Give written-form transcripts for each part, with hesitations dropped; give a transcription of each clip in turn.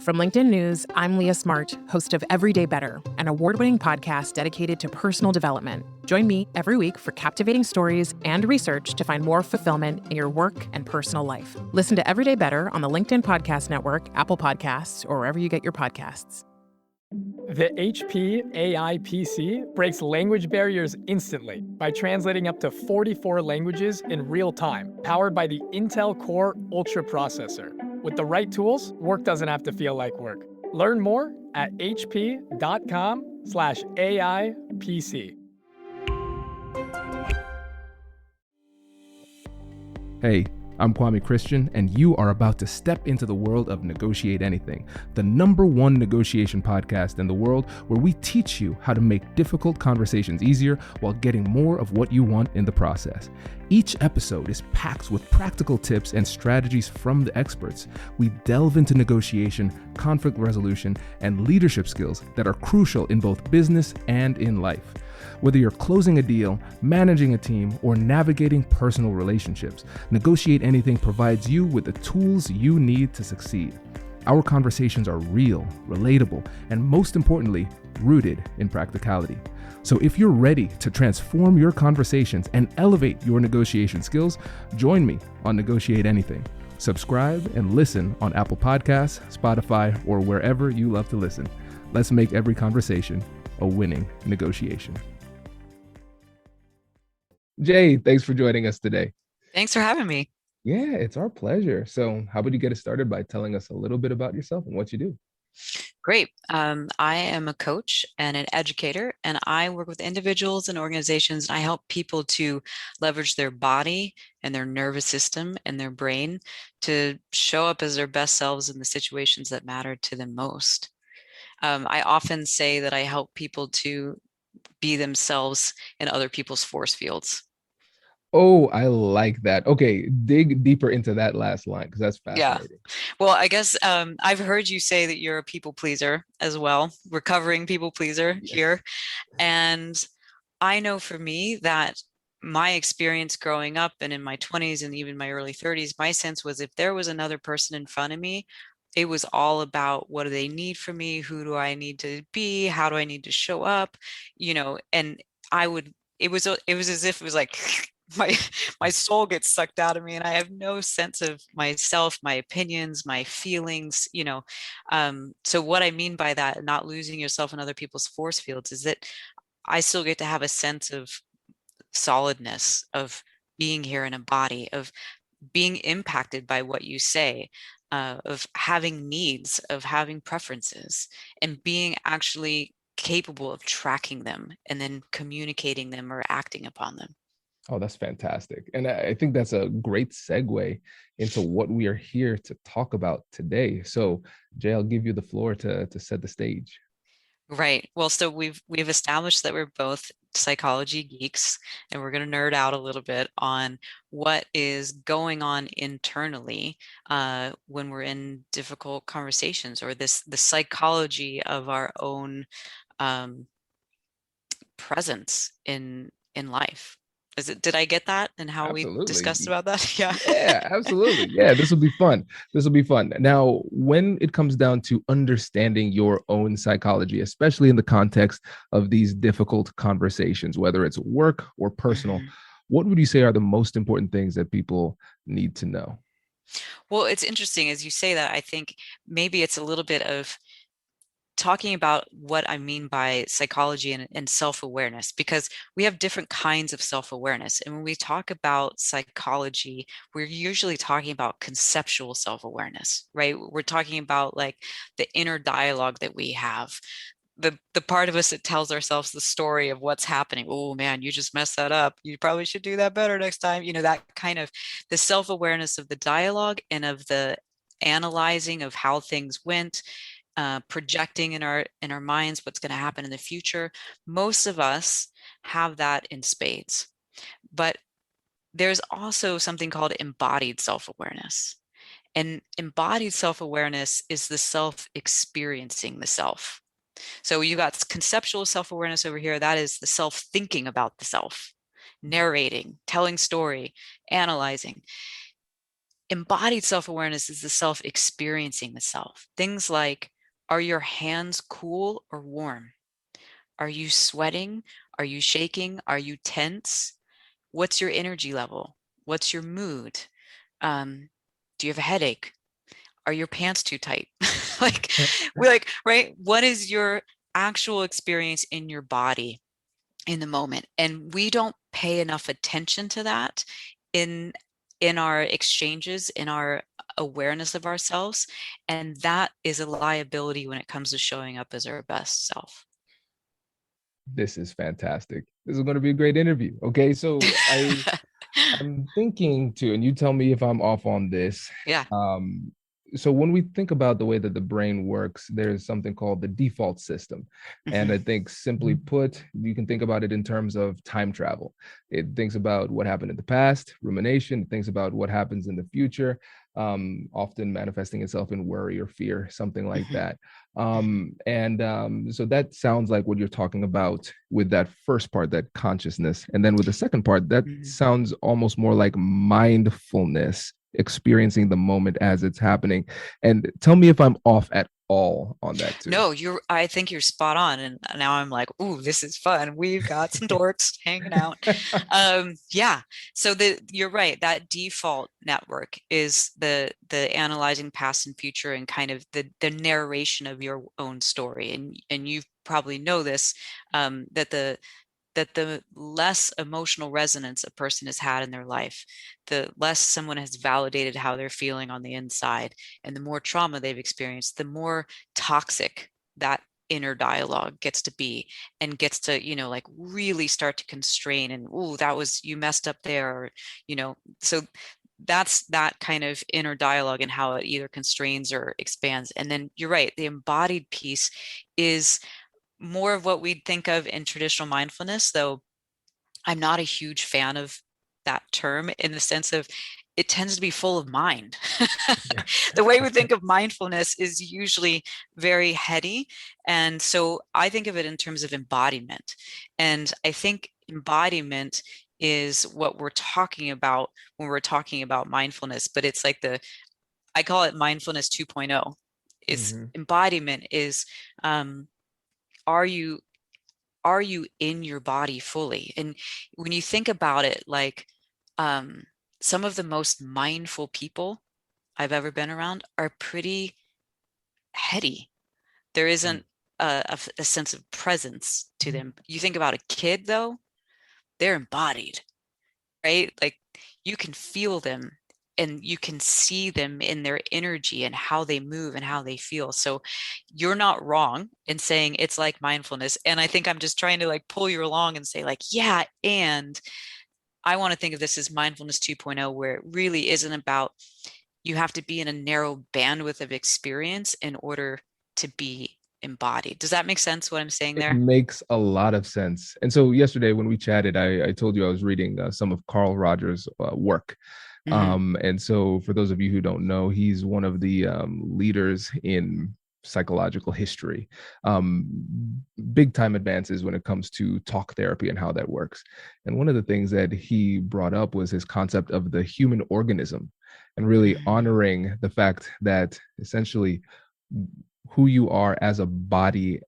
From LinkedIn News, I'm Leah Smart, host of Everyday Better, an award-winning podcast dedicated to personal development. Join me every week for captivating stories and research to find more fulfillment in your work and personal life. Listen to Everyday Better on the LinkedIn Podcast Network, Apple Podcasts, or wherever you get your podcasts. The HP AI PC breaks language barriers instantly by translating up to 44 languages in real time, powered by the Intel Core Ultra processor. With the right tools, work doesn't have to feel like work. Learn more at hp.com/AI PC. Hey, I'm Kwame Christian, and you are about to step into the world of Negotiate Anything, the #1 negotiation podcast in the world where we teach you how to make difficult conversations easier while getting more of what you want in the process. Each episode is packed with practical tips and strategies from the experts. We delve into negotiation, conflict resolution, and leadership skills that are crucial in both business and in life. Whether you're closing a deal, managing a team, or navigating personal relationships, Negotiate Anything provides you with the tools you need to succeed. Our conversations are real, relatable, and most importantly, rooted in practicality. So if you're ready to transform your conversations and elevate your negotiation skills, join me on Negotiate Anything. Subscribe and listen on Apple Podcasts, Spotify, or wherever you love to listen. Let's make every conversation a winning negotiation. Jay, thanks for joining us today. Thanks for having me. Yeah, it's our pleasure. So how about you get us started by telling us a little bit about yourself and what you do? Great. I am a coach and an educator, and I work with individuals and organizations, and I help people to leverage their body and their nervous system and their brain to show up as their best selves in the situations that matter to them most. I often say that I help people to be themselves in other people's force fields. Oh, I like that. Okay, dig deeper into that last line because that's fascinating. Well, I guess I've heard you say that you're a people pleaser as well, recovering people pleaser here. And I know for me that my experience growing up and in my 20s and even my early 30s, my sense was if there was another person in front of me, it was all about what do they need from me? Who do I need to be? How do I need to show up? And it was as if it was like my soul gets sucked out of me and I have no sense of myself, my opinions, my feelings, so what I mean by that, not losing yourself in other people's force fields, is that I still get to have a sense of solidness, of being here in a body, of being impacted by what you say, of having needs, of having preferences, and being actually capable of tracking them and then communicating them or acting upon them. Oh, that's fantastic. And I think that's a great segue into what we are here to talk about today. So, Jay, I'll give you the floor to set the stage. Right. Well, so we've established that we're both psychology geeks, and we're going to nerd out a little bit on what is going on internally when we're in difficult conversations, or the psychology of our own presence in life. Did I get that and how Absolutely. we discussed about that? Yeah. Yeah, absolutely. Yeah, this will be fun. This will be fun. Now, when it comes down to understanding your own psychology, especially in the context of these difficult conversations, whether it's work or personal, what would you say are the most important things that people need to know? Well, it's interesting as you say that. I think maybe it's a little bit of talking about what I mean by psychology and self-awareness, because we have different kinds of self-awareness. And when we talk about psychology, we're usually talking about conceptual self-awareness, right? We're talking about like the inner dialogue that we have, the part of us that tells ourselves the story of what's happening. Oh man, you just messed that up. You probably should do that better next time. That kind of the self-awareness of the dialogue and of the analyzing of how things went, projecting in our minds what's going to happen in the future. Most of us have that in spades, but there's also something called embodied self-awareness. And embodied self-awareness is the self experiencing the self. So you got conceptual self-awareness over here. That is the self thinking about the self, narrating, telling story, analyzing. Embodied self-awareness is the self experiencing the self. Things like, are your hands cool or warm? Are you sweating? Are you shaking? Are you tense? What's your energy level? What's your mood? Do you have a headache? Are your pants too tight? Like, we like, right? What is your actual experience in your body in the moment? And we don't pay enough attention to that in in our exchanges, in our awareness of ourselves. And that is a liability when it comes to showing up as our best self. This is fantastic. This is going to be a great interview. Okay, so I'm thinking too, and you tell me if I'm off on this. Yeah. Um, so when we think about the way that the brain works, there's something called the default system. And Mhm. I think simply put, you can think about it in terms of time travel. It thinks about what happened in the past, rumination, it thinks about what happens in the future, often manifesting itself in worry or fear, something like Mhm. that. Mhm. So that sounds like what you're talking about with that first part, that consciousness. And then with the second part, that Mhm. sounds almost more like mindfulness, experiencing the moment as it's happening. And tell me if I'm off at all on that too. No, I think you're spot on. And now I'm like, ooh, this is fun. We've got some dorks hanging out. Yeah. So you're right. That default network is the analyzing past and future and kind of the narration of your own story. And you probably know this, that the less emotional resonance a person has had in their life, the less someone has validated how they're feeling on the inside, and the more trauma they've experienced, the more toxic that inner dialogue gets to be, and gets to, like, really start to constrain, and, oh, that was, you messed up there, or, so that's that kind of inner dialogue and how it either constrains or expands. And then you're right, the embodied piece is more of what we'd think of in traditional mindfulness, though I'm not a huge fan of that term, in the sense of it tends to be full of mind. Yeah. The way we think of mindfulness is usually very heady. And so I think of it in terms of embodiment. And I think embodiment is what we're talking about when we're talking about mindfulness, but it's like I call it mindfulness 2.0. It's Mhm. embodiment is, um, are you are you in your body fully? And when you think about it, like, um, some of the most mindful people I've ever been around are pretty heady. There isn't a sense of presence to them. You think about a kid, though, they're embodied, right? Like, you can feel them and you can see them in their energy and how they move and how they feel. So you're not wrong in saying it's like mindfulness. And I think I'm just trying to, like, pull you along and say, like, yeah, and I want to think of this as mindfulness 2.0, where it really isn't about, you have to be in a narrow bandwidth of experience in order to be embodied. Does that make sense, what I'm saying It there? makes a lot of sense. And so yesterday when we chatted, I told you I was reading some of Carl Rogers' work. Hmm. And so for those of you who don't know, he's one of the leaders in psychological history, um, big time advances when it comes to talk therapy and how that works. And one of the things that he brought up was his concept of the human organism, and really Hmm. honoring the fact that essentially who you are as a body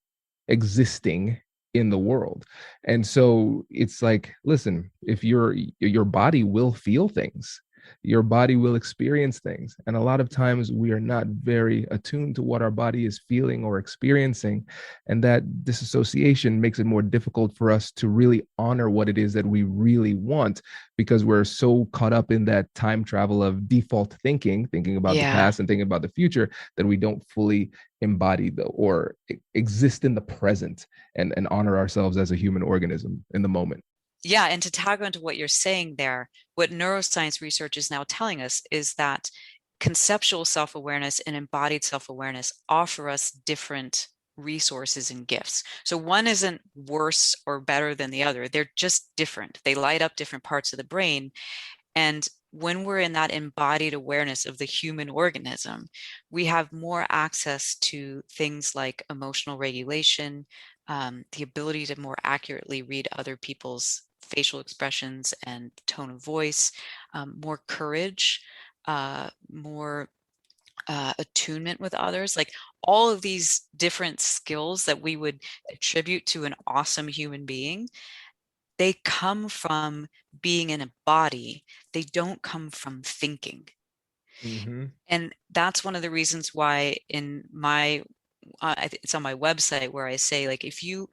existing in the world. And so it's like, listen, if your body will feel things, your body will experience things. And a lot of times we are not very attuned to what our body is feeling or experiencing. And that disassociation makes it more difficult for us to really honor what it is that we really want, because we're so caught up in that time travel of default thinking, thinking about the Yeah. past and thinking about the future, that we don't fully embody or exist in the present and honor ourselves as a human organism in the moment. Yeah, and to tag on to what you're saying there, what neuroscience research is now telling us is that conceptual self-awareness and embodied self-awareness offer us different resources and gifts. So one isn't worse or better than the other. They're just different. They light up different parts of the brain. And when we're in that embodied awareness of the human organism, we have more access to things like emotional regulation, the ability to more accurately read other people's facial expressions and tone of voice, more courage. more attunement with others, like all of these different skills that we would attribute to an awesome human being, they come from being in a body. They don't come from thinking. Mm-hmm. And that's one of the reasons why in my, it's on my website where I say, like, if you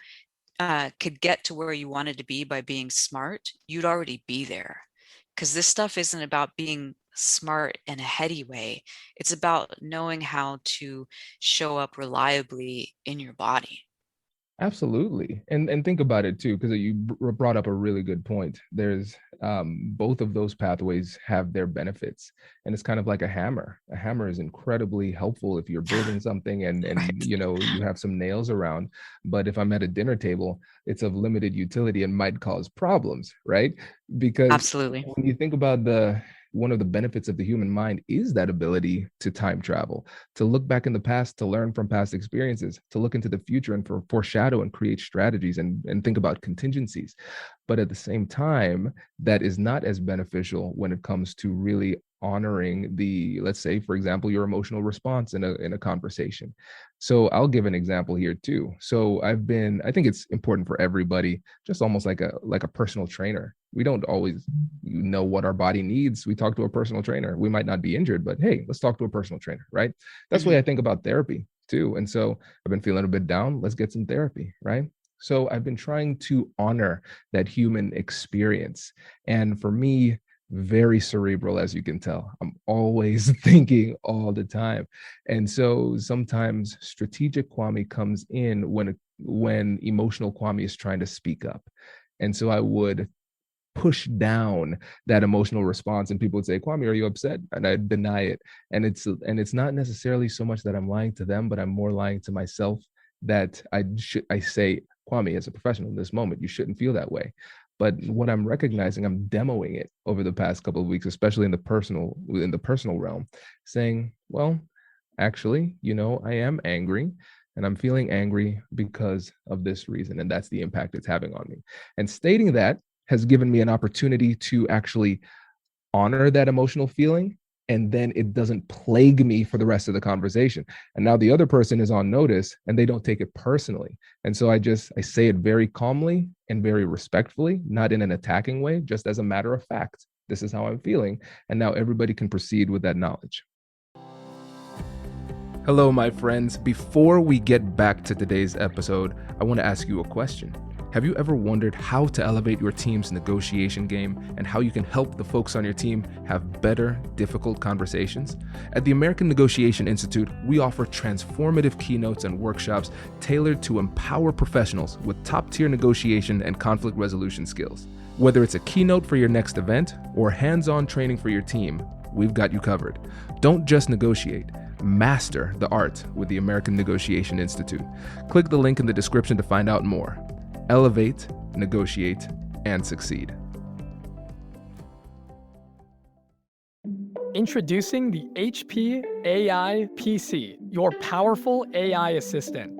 could get to where you wanted to be by being smart, you'd already be there. Because this stuff isn't about being smart in a heady way. It's about knowing how to show up reliably in your body. Absolutely. And think about it too, because you brought up a really good point. There's both of those pathways have their benefits. And it's kind of like a hammer. A hammer is incredibly helpful if you're building something and Right. you have some nails around. But if I'm at a dinner table, it's of limited utility and might cause problems, right? Because Absolutely. when you think about the one of the benefits of the human mind is that ability to time travel, to look back in the past, to learn from past experiences, to look into the future and foreshadow and create strategies and think about contingencies. But at the same time, that is not as beneficial when it comes to really honoring the, let's say, for example, your emotional response in a conversation. So I'll give an example here too. So I think it's important for everybody, just almost like a personal trainer. We don't always know what our body needs. We talk to a personal trainer. We might not be injured, but hey, let's talk to a personal trainer, right? That's the way Hmm. I think about therapy too. And so I've been feeling a bit down. Let's get some therapy, right? So I've been trying to honor that human experience. And for me, very cerebral, as you can tell. I'm always thinking all the time. And so sometimes strategic Kwame comes in when emotional Kwame is trying to speak up. And so I would push down that emotional response and people would say, Kwame, are you upset? And I deny it. And it's not necessarily so much that I'm lying to them, but I'm more lying to myself, that I say, Kwame, as a professional in this moment, you shouldn't feel that way. But what I'm recognizing, I'm demoing it over the past couple of weeks, especially in the personal realm, saying, well, actually, I am angry, and I'm feeling angry because of this reason, and that's the impact it's having on me. And stating that has given me an opportunity to actually honor that emotional feeling, and then it doesn't plague me for the rest of the conversation. And now the other person is on notice and they don't take it personally. And so I say it very calmly and very respectfully, not in an attacking way, just as a matter of fact. This is how I'm feeling. And now everybody can proceed with that knowledge. Hello, my friends. Before we get back to today's episode, I want to ask you a question. Have you ever wondered how to elevate your team's negotiation game and how you can help the folks on your team have better, difficult conversations? At the American Negotiation Institute, we offer transformative keynotes and workshops tailored to empower professionals with top-tier negotiation and conflict resolution skills. Whether it's a keynote for your next event or hands-on training for your team, we've got you covered. Don't just negotiate. Master the art with the American Negotiation Institute. Click the link in the description to find out more. Elevate, negotiate, and succeed. Introducing the HP AI PC, your powerful AI assistant.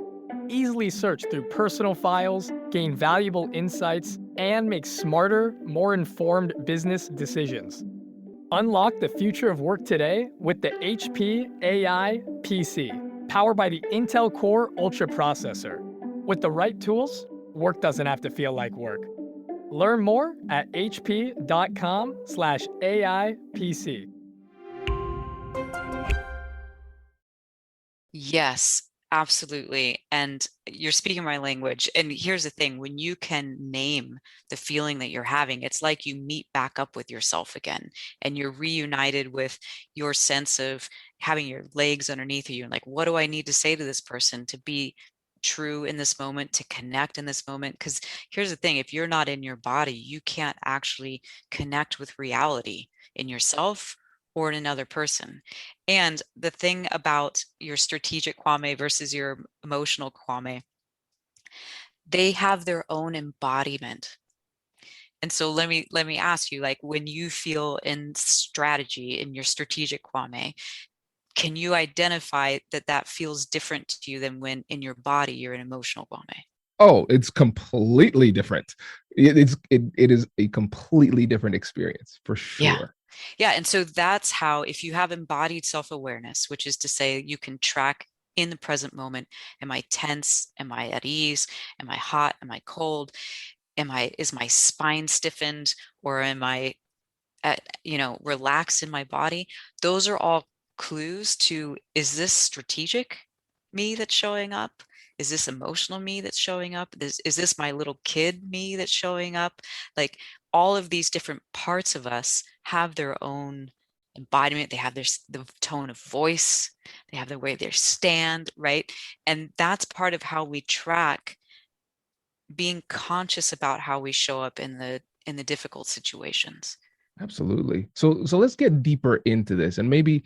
Easily search through personal files, gain valuable insights, and make smarter, more informed business decisions. Unlock the future of work today with the HP AI PC, powered by the Intel Core Ultra processor. With the right tools, work doesn't have to feel like work. Learn more at hp.com/AIPC. Yes, absolutely. And you're speaking my language. And here's the thing, when you can name the feeling that you're having, it's like you meet back up with yourself again and you're reunited with your sense of having your legs underneath you. And like, what do I need to say to this person to be true in this moment, to connect in this moment? Because here's the thing, if you're not in your body, you can't actually connect with reality in yourself or in another person. And the thing about your strategic Kwame versus your emotional Kwame, they have their own embodiment. And so let me ask you, like, when you feel in strategy in your strategic Kwame, can you identify that that feels different to you than when in your body you're an emotional Kwame? Oh, it's completely different. It is a completely different experience for Yeah. sure. Yeah. And so that's how, if you have embodied self-awareness, which is to say you can track in the present moment, am I tense? Am I at ease? Am I hot? Am I cold? Is my spine stiffened, or am I relaxed in my body? Those are all clues to, is this strategic me that's showing up? Is this emotional me that's showing up? Is this my little kid me that's showing up? Like, all of these different parts of us have their own embodiment. They have the tone of voice, they have the way they stand, right? And that's part of how we track being conscious about how we show up in the difficult situations. Absolutely. So let's get deeper into this, and maybe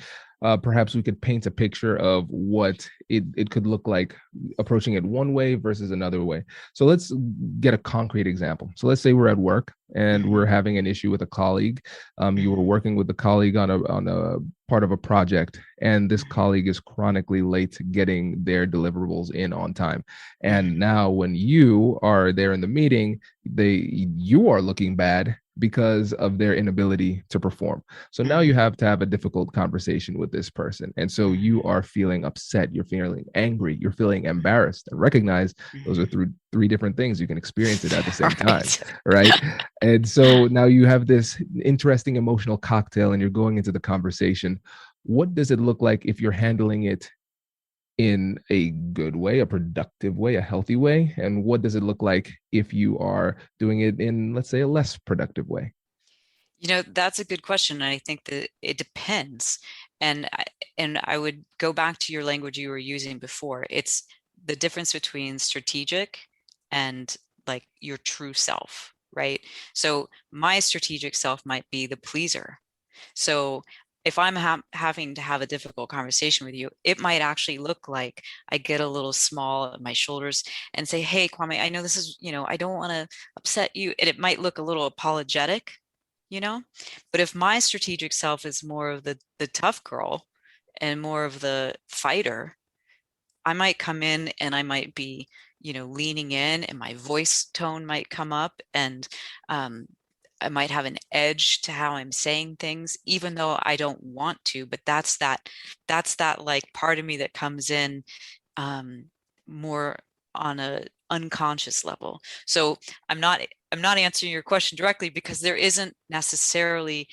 perhaps we could paint a picture of what it could look like approaching it one way versus another way. So let's get a concrete example. So let's say we're at work and we're Mhm, having an issue with a colleague. You were mhm, working with the colleague on a part of a project, and this mhm, colleague is chronically late getting their deliverables in on time. And mhm, now, when you are there in the meeting, you are looking bad because of their inability to perform. So now you mhm, have to have a difficult conversation with this person. And so you mhm, are feeling upset, you're feeling angry, you're feeling embarrassed. And recognize those are mhm. three different things. You can experience it at the same time, Right. right? And so now you have this interesting emotional cocktail and you're going into the conversation. What does it look like if you're handling it in a good way, a productive way, a healthy way? And what does it look like if you are doing it in, let's say, a less productive way? That's a good question. And I think that it depends. And I would go back to your language you were using before. It's the difference between strategic and like your true self, right? So my strategic self might be the pleaser. So if I'm having to have a difficult conversation with you, it might actually look like I get a little small at my shoulders and say, "Hey, Kwame, I know this is, I don't want to upset you." And it might look a little apologetic, you know? But if my strategic self is more of the tough girl and more of the fighter, I might come in and I might be, leaning in, and my voice tone might come up, and um, I might have an edge to how I'm saying things, even though I don't want to. But that's that like part of me that comes in um, more on a unconscious level. So I'm not I'm not answering your question directly, because there isn't necessarily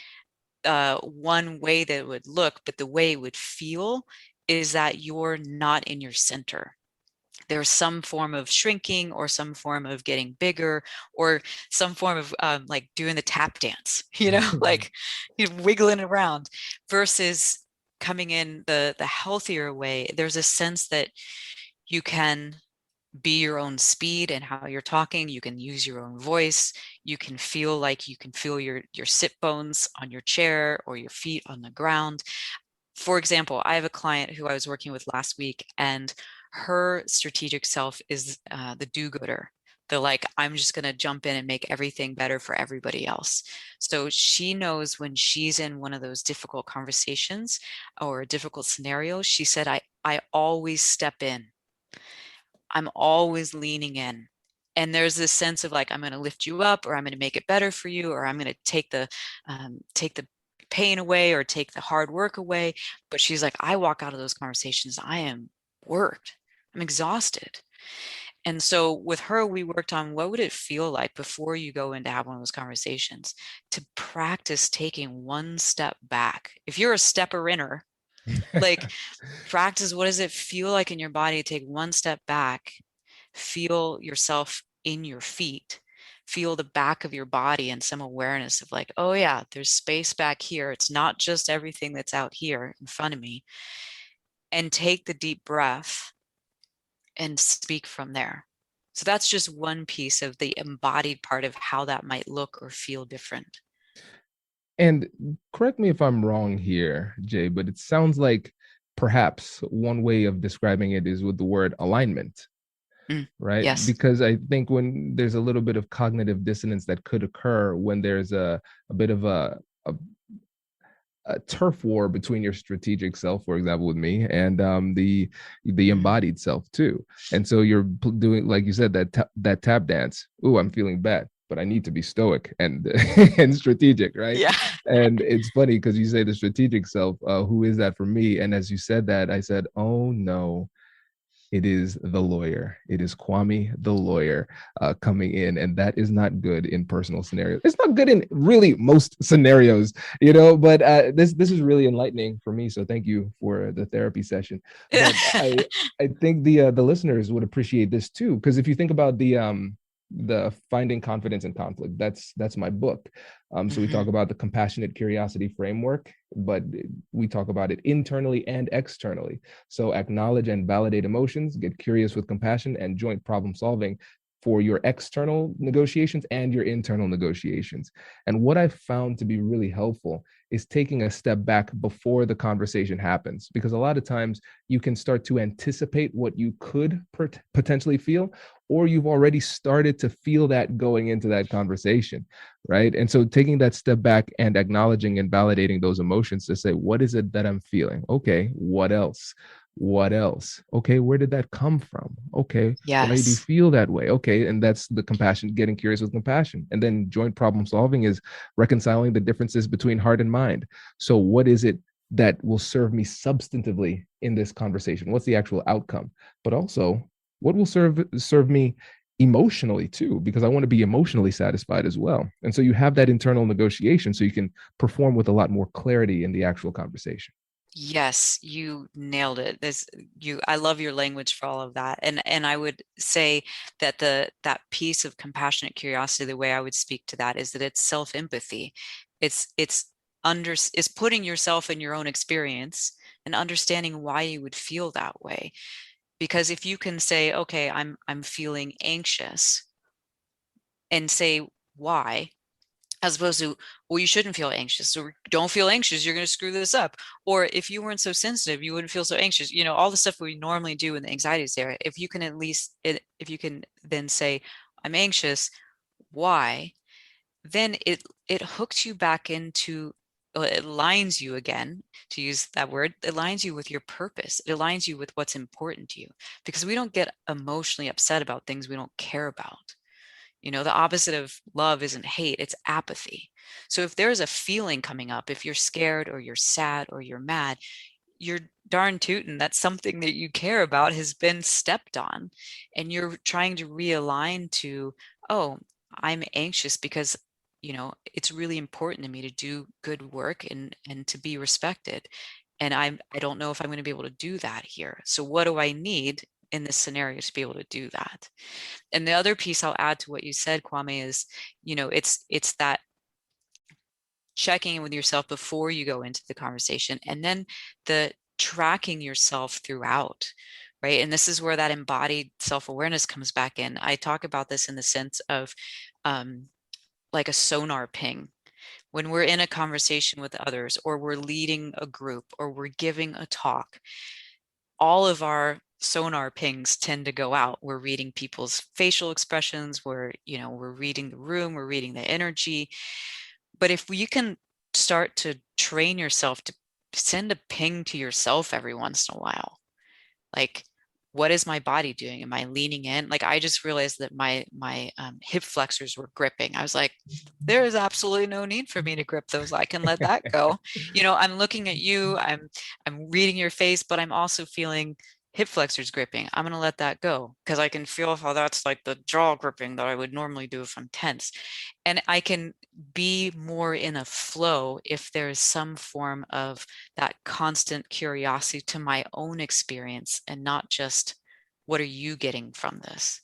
one way that it would look, but the way it would feel is that you're not in your center. There's some form of shrinking, or some form of getting bigger, or some form of like doing the tap dance, like wiggling around, versus coming in the healthier way. There's a sense that you can be your own speed and how you're talking. You can use your own voice. You can feel like you can feel your sit bones on your chair or your feet on the ground. For example, I have a client who I was working with last week, and her strategic self is the do-gooder. The like, I'm just going to jump in and make everything better for everybody else. So she knows when she's in one of those difficult conversations or a difficult scenario, she said, I always step in. I'm always leaning in. And there's this sense of like, I'm going to lift you up, or I'm going to make it better for you, or I'm going to take the pain away, or take the hard work away. But she's like, I walk out of those conversations, I am worked. I'm exhausted. And so with her, we worked on, what would it feel like before you go in to have one of those conversations, to practice taking one step back. If you're a stepper inner, like, practice, what does it feel like in your body to take one step back, feel yourself in your feet, feel the back of your body, and some awareness of like, oh yeah, there's space back here. It's not just everything that's out here in front of me. And take the deep breath and speak from there. So that's just one piece of the embodied part of how that might look or feel different. And correct me if I'm wrong here, Jay, but it sounds like perhaps one way of describing it is with the word alignment, Mm, right? yes. Because I think when there's a little bit of cognitive dissonance that could occur when there's a bit of a a turf war between your strategic self, for example, with me, and the embodied self too. And so you're doing, like you said, that tap dance. Ooh, I'm feeling bad, but I need to be stoic and and strategic, right? Yeah. And it's funny because you say the strategic self. Who is that for me? And as you said that, I said, oh no, it is the lawyer. It is Kwame, the lawyer, coming in, and that is not good in personal scenarios. It's not good in really most scenarios, you know. But this is really enlightening for me. So thank you for the therapy session. But I think the listeners would appreciate this too, because if you think about the finding confidence in conflict, that's my book. So we talk about the compassionate curiosity framework, but we talk about it internally and externally. So acknowledge and validate emotions, get curious with compassion, and joint problem solving for your external negotiations and your internal negotiations. And what I've found to be really helpful is taking a step back before the conversation happens, because a lot of times you can start to anticipate what you could potentially feel, or you've already started to feel that going into that conversation, right? And so taking that step back and acknowledging and validating those emotions to say, what is it that I'm feeling? Okay, what else? What else? Okay, where did that come from? Okay, why do you Yes. feel that way? Okay, and that's the compassion, getting curious with compassion. And then joint problem solving is reconciling the differences between heart and mind. So what is it that will serve me substantively in this conversation? What's the actual outcome? But also, what will serve me emotionally too, because I want to be emotionally satisfied as well. And so you have that internal negotiation so you can perform with a lot more clarity in the actual conversation. Yes, you nailed it. I love your language for all of that. And I would say that that piece of compassionate curiosity, the way I would speak to that is that it's self-empathy. It's putting yourself in your own experience and understanding why you would feel that way. Because if you can say, okay, I'm feeling anxious, and say why, as opposed to, well, you shouldn't feel anxious, or don't feel anxious, you're going to screw this up. Or if you weren't so sensitive, you wouldn't feel so anxious. All the stuff we normally do in the anxiety is there. If you can if you can then say, I'm anxious, why? Then it hooks you back into, it aligns you again, to use that word, it aligns you with your purpose. It aligns you with what's important to you, because we don't get emotionally upset about things we don't care about. The opposite of love isn't hate, it's apathy. So if there's a feeling coming up, if you're scared or you're sad or you're mad, you're darn tootin' that something that you care about has been stepped on. And you're trying to realign to, oh, I'm anxious because, it's really important to me to do good work and to be respected. And I don't know if I'm going to be able to do that here. So what do I need in this scenario to be able to do that? And the other piece I'll add to what you said, Kwame, is, it's that checking in with yourself before you go into the conversation, and then the tracking yourself throughout, right? And this is where that embodied self-awareness comes back in. I talk about this in the sense of like a sonar ping. When we're in a conversation with others, or we're leading a group, or we're giving a talk, all of our sonar pings tend to go out. We're reading people's facial expressions, we're reading the room, we're reading the energy. But if you can start to train yourself to send a ping to yourself every once in a while, like, what is my body doing? Am I leaning in? Like, I just realized that my hip flexors were gripping. I was like, there is absolutely no need for me to grip those. I can let that go. I'm looking at you, I'm reading your face, but I'm also feeling hip flexors gripping. I'm going to let that go, because I can feel how that's like the jaw gripping that I would normally do if I'm tense. And I can be more in a flow if there is some form of that constant curiosity to my own experience, and not just, what are you getting from this?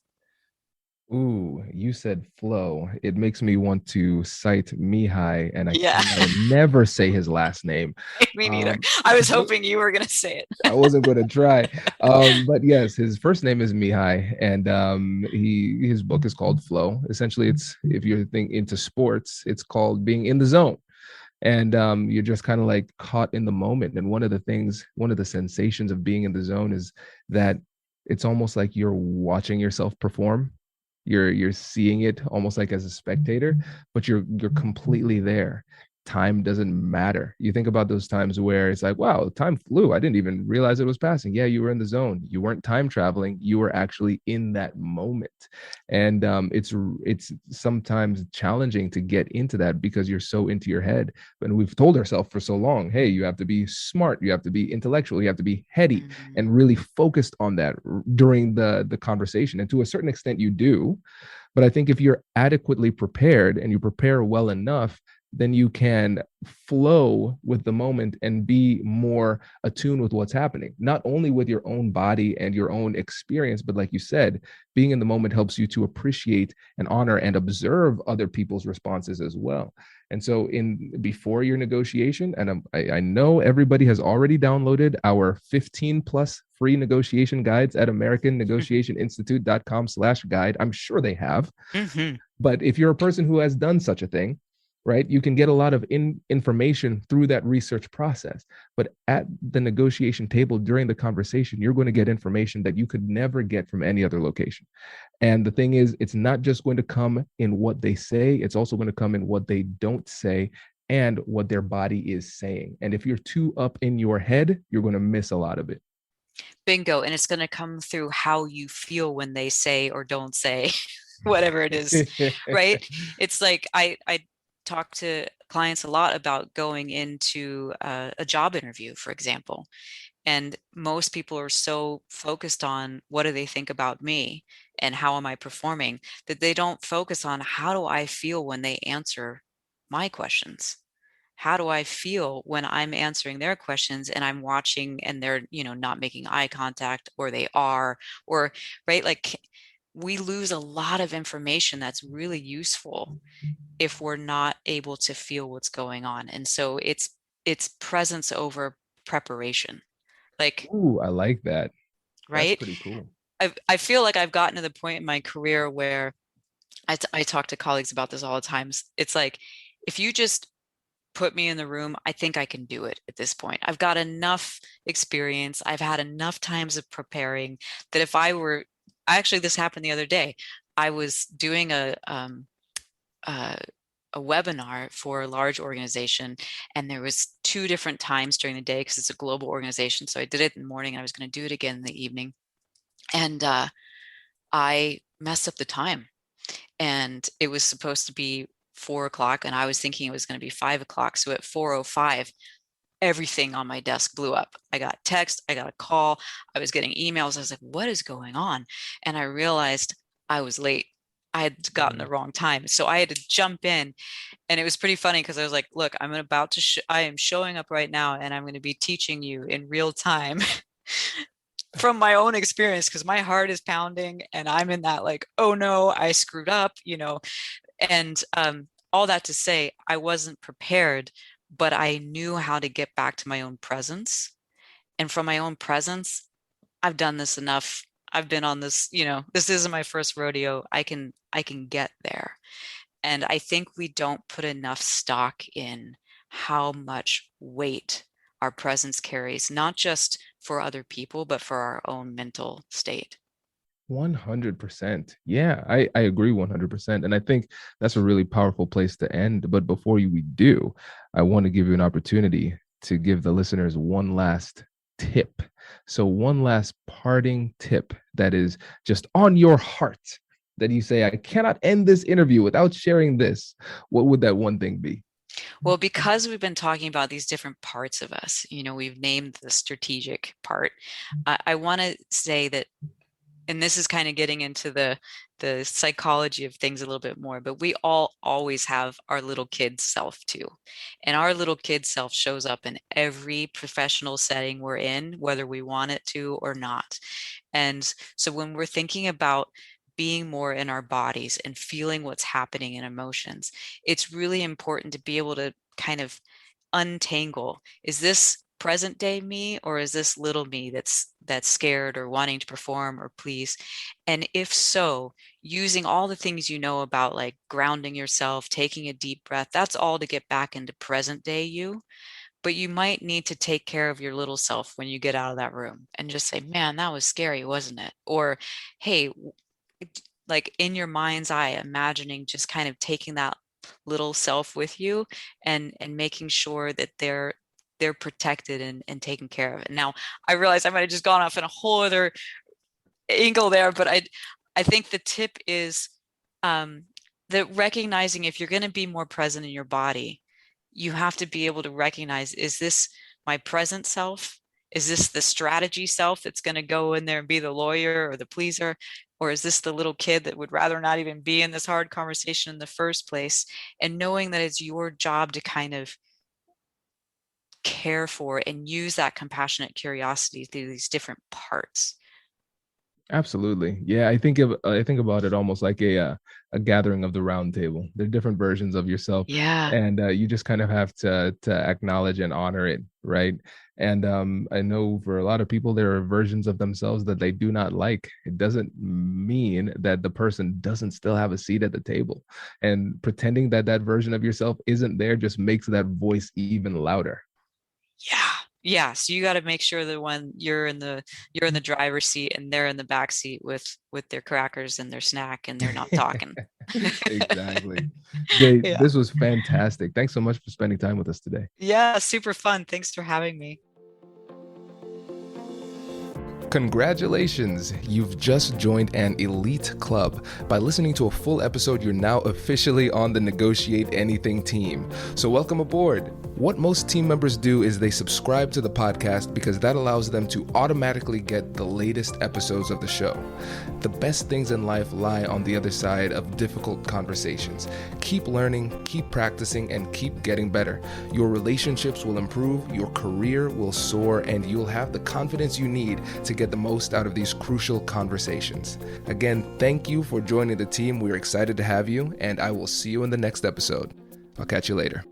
Ooh, you said flow. It makes me want to cite Mihai, and I Yeah. can never say his last name. Me neither. Um, I was but hoping you were going to say it. I wasn't going to try. But yes, his first name is Mihai, and his book is called Flow. Essentially, it's, if you're into sports, it's called being in the zone, and you're just kind of like caught in the moment. And one of the sensations of being in the zone is that it's almost like you're watching yourself perform. You're seeing it almost like as a spectator, but you're completely there. time doesn't matter. You think about those times where it's like, wow, time flew. I didn't even realize it was passing. Yeah, you were in the zone. You weren't time traveling. You were actually in that moment. And it's sometimes challenging to get into that because you're so into your head. And we've told ourselves for so long, hey, you have to be smart, you have to be intellectual, you have to be heady, Mhm. and really focused on that during the conversation. And to a certain extent, you do. But I think if you're adequately prepared and you prepare well enough, then you can flow with the moment and be more attuned with what's happening, not only with your own body and your own experience, but like you said, being in the moment helps you to appreciate and honor and observe other people's responses as well. And so, in before your negotiation, and I know everybody has already downloaded our 15 plus free negotiation guides at americannegotiationinstitute.com/guide. I'm sure they have. Mhm. But if you're a person who has done such a thing, right, you can get a lot of information through that research process. But at the negotiation table during the conversation, you're going to get information that you could never get from any other location. And the thing is, it's not just going to come in what they say, it's also going to come in what they don't say and what their body is saying. And if you're too up in your head, you're going to miss a lot of it. Bingo. And it's going to come through how you feel when they say or don't say whatever it is, right? It's like I talk to clients a lot about going into a job interview, for example. And most people are so focused on what do they think about me and how am I performing that they don't focus on how do I feel when they answer my questions. How do I feel when I'm answering their questions and I'm watching and they're, not making eye contact or they are, or right, like we lose a lot of information that's really useful if we're not able to feel what's going on. And so it's presence over preparation. Like, Ooh, I like that. That's right? pretty cool. I feel like I've gotten to the point in my career where I talk to colleagues about this all the time. It's like, if you just put me in the room, I think I can do it at this point. I've got enough experience. I've had enough times of preparing that if I were, actually, this happened the other day. I was doing a, a webinar for a large organization, and there was two different times during the day because it's a global organization. So I did it in the morning, and I was going to do it again in the evening. And I messed up the time, and it was supposed to be 4 o'clock, and I was thinking it was going to be 5 o'clock. So at 4:05, everything on my desk blew up. I got text, I got a call, I was getting emails. I was like, what is going on? And I realized I was late. I had gotten the wrong time. So I had to jump in. And it was pretty funny because I was like, look, I am showing up right now and I'm going to be teaching you in real time from my own experience because my heart is pounding and I'm in that like, oh no, I screwed up, and all that to say, I wasn't prepared, but I knew how to get back to my own presence. And from my own presence, I've done this enough. I've been on this, this isn't my first rodeo. I can get there. And I think we don't put enough stock in how much weight our presence carries, not just for other people, but for our own mental state. 100%. Yeah, I agree 100%. And I think that's a really powerful place to end. But before we do, I want to give you an opportunity to give the listeners one last tip. So, one last parting tip that is just on your heart that you say, I cannot end this interview without sharing this. What would that one thing be? Well, because we've been talking about these different parts of us, we've named the strategic part. I want to say that, and this is kind of getting into the psychology of things a little bit more, but we all always have our little kid self too. And our little kid self shows up in every professional setting we're in, whether we want it to or not. And so when we're thinking about being more in our bodies and feeling what's happening in emotions, it's really important to be able to kind of untangle, is this present day me or is this little me that's scared or wanting to perform or please? And if so, using all the things about, like grounding yourself, taking a deep breath, that's all to get back into present day you. But you might need to take care of your little self when you get out of that room and just say, man, that was scary, wasn't it? Or, hey, like in your mind's eye, imagining just kind of taking that little self with you, and making sure that they're protected and taken care of. And now I realize I might have just gone off in a whole other angle there, but I think the tip is that recognizing if you're going to be more present in your body, you have to be able to recognize, is this my present self? Is this the strategy self that's going to go in there and be the lawyer or the pleaser? Or is this the little kid that would rather not even be in this hard conversation in the first place? And knowing that it's your job to kind of care for and use that compassionate curiosity through these different parts. Absolutely. Yeah, I think about it almost like a gathering of the round table. They're different versions of yourself, Yeah. and you just kind of have to acknowledge and honor it, right? And I know for a lot of people, there are versions of themselves that they do not like. It doesn't mean that the person doesn't still have a seat at the table. And pretending that that version of yourself isn't there just makes that voice even louder. Yeah. So you got to make sure that when you're in the driver's seat and they're in the back seat with their crackers and their snack and they're not talking. Exactly. Jay, Yeah. this was fantastic. Thanks so much for spending time with us today. Yeah, super fun. Thanks for having me. Congratulations! You've just joined an elite club. By listening to a full episode, you're now officially on the Negotiate Anything team. So welcome aboard. What most team members do is they subscribe to the podcast because that allows them to automatically get the latest episodes of the show. The best things in life lie on the other side of difficult conversations. Keep learning, keep practicing, and keep getting better. Your relationships will improve, your career will soar, and you'll have the confidence you need to get the most out of these crucial conversations. Again, thank you for joining the team. We're excited to have you, and I will see you in the next episode. I'll catch you later.